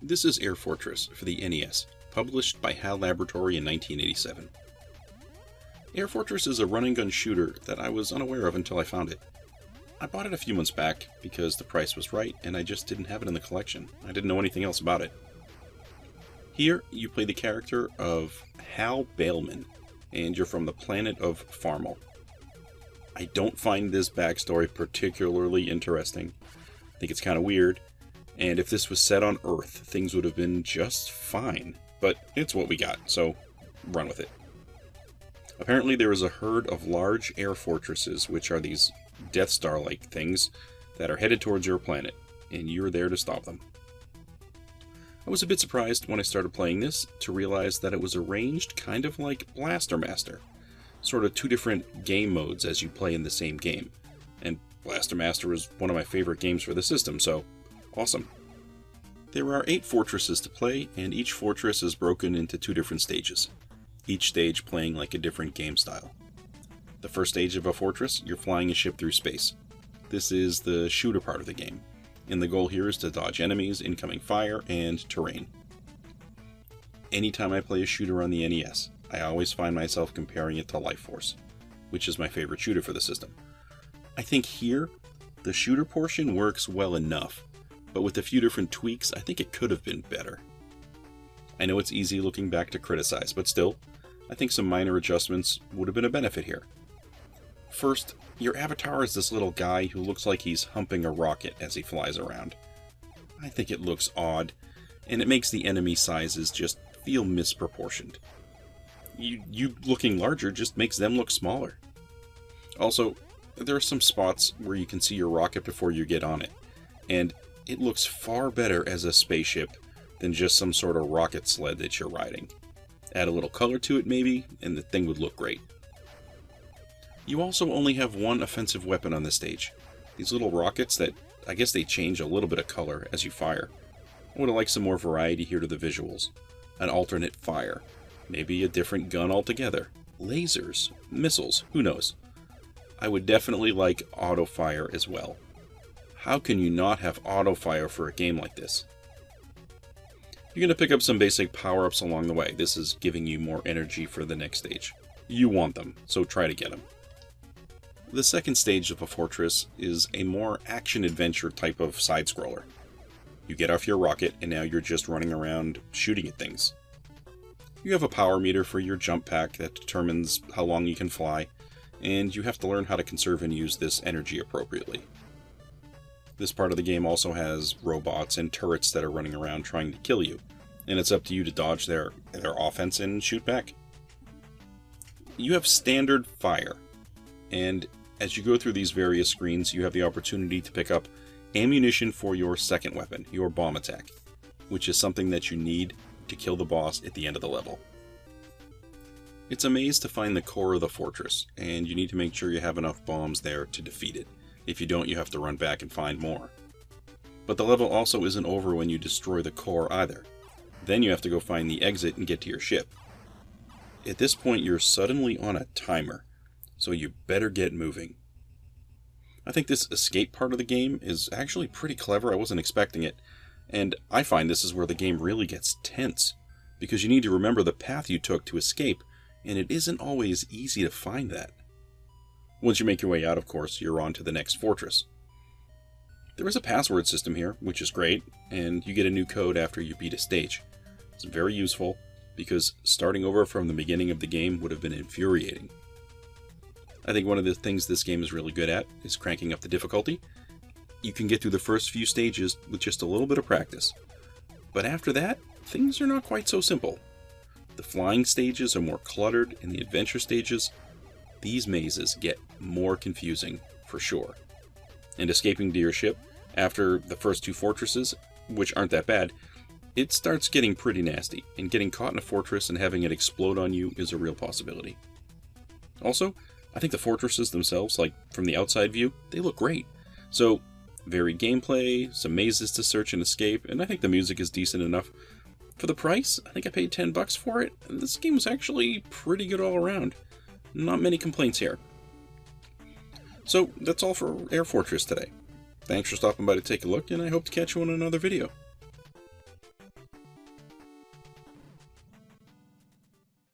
This is Air Fortress for the NES, published by HAL Laboratory in 1987. Air Fortress is a run-and-gun shooter that I was unaware of until I found it. I bought it a few months back because the price was right and I just didn't have it in the collection. I didn't know anything else about it. Here, you play the character of Hal Bailman, and you're from the planet of Farmel. I don't find this backstory particularly interesting. I think it's kind of weird, and if this was set on Earth, things would have been just fine. But it's what we got, so run with it. Apparently there is a herd of large air fortresses, which are these Death Star-like things, that are headed towards your planet, and you're there to stop them. I was a bit surprised when I started playing this to realize that it was arranged kind of like Blaster Master. Sort of two different game modes as you play in the same game. And Blaster Master is one of my favorite games for the system, so awesome. There are 8 fortresses to play, and each fortress is broken into 2 different stages. Each stage playing like a different game style. The first stage of a fortress, you're flying a ship through space. This is the shooter part of the game, and the goal here is to dodge enemies, incoming fire, and terrain. Anytime I play a shooter on the NES, I always find myself comparing it to Lifeforce, which is my favorite shooter for the system. I think here, the shooter portion works well enough, but with a few different tweaks, I think it could have been better. I know it's easy looking back to criticize, but still, I think some minor adjustments would have been a benefit here. First, your avatar is this little guy who looks like he's humping a rocket as he flies around. I think it looks odd, and it makes the enemy sizes just feel misproportioned. You looking larger just makes them look smaller. Also, there are some spots where you can see your rocket before you get on it, and it looks far better as a spaceship than just some sort of rocket sled that you're riding. Add a little color to it maybe, and the thing would look great. You also only have one offensive weapon on this stage. These little rockets that, I guess they change a little bit of color as you fire. I would have liked some more variety here to the visuals. An alternate fire. Maybe a different gun altogether. Lasers. Missiles. Who knows? I would definitely like auto fire as well. How can you not have auto fire for a game like this? You're going to pick up some basic power-ups along the way. This is giving you more energy for the next stage. You want them, so try to get them. The second stage of a fortress is a more action-adventure type of side-scroller. You get off your rocket, and now you're just running around shooting at things. You have a power meter for your jump pack that determines how long you can fly, and you have to learn how to conserve and use this energy appropriately. This part of the game also has robots and turrets that are running around trying to kill you, and it's up to you to dodge their offense and shoot back. You have standard fire, and as you go through these various screens, you have the opportunity to pick up ammunition for your second weapon, your bomb attack, which is something that you need to kill the boss at the end of the level. It's a maze to find the core of the fortress, and you need to make sure you have enough bombs there to defeat it. If you don't, you have to run back and find more. But the level also isn't over when you destroy the core either. Then you have to go find the exit and get to your ship. At this point, you're suddenly on a timer, so you better get moving. I think this escape part of the game is actually pretty clever. I wasn't expecting it, and I find this is where the game really gets tense, because you need to remember the path you took to escape, and it isn't always easy to find that. Once you make your way out, of course, you're on to the next fortress. There is a password system here, which is great, and you get a new code after you beat a stage. It's very useful, because starting over from the beginning of the game would have been infuriating. I think one of the things this game is really good at is cranking up the difficulty. You can get through the first few stages with just a little bit of practice. But after that, things are not quite so simple. The flying stages are more cluttered, and the adventure stages, these mazes get more confusing, for sure. And escaping to your ship, after the first 2 fortresses, which aren't that bad, it starts getting pretty nasty, and getting caught in a fortress and having it explode on you is a real possibility. Also, I think the fortresses themselves, like from the outside view, they look great. So, varied gameplay, some mazes to search and escape, and I think the music is decent enough. For the price, I think I paid $10 for it, and this game was actually pretty good all around. Not many complaints here. So that's all for Air Fortress today. Thanks for stopping by to take a look, and I hope to catch you on another video.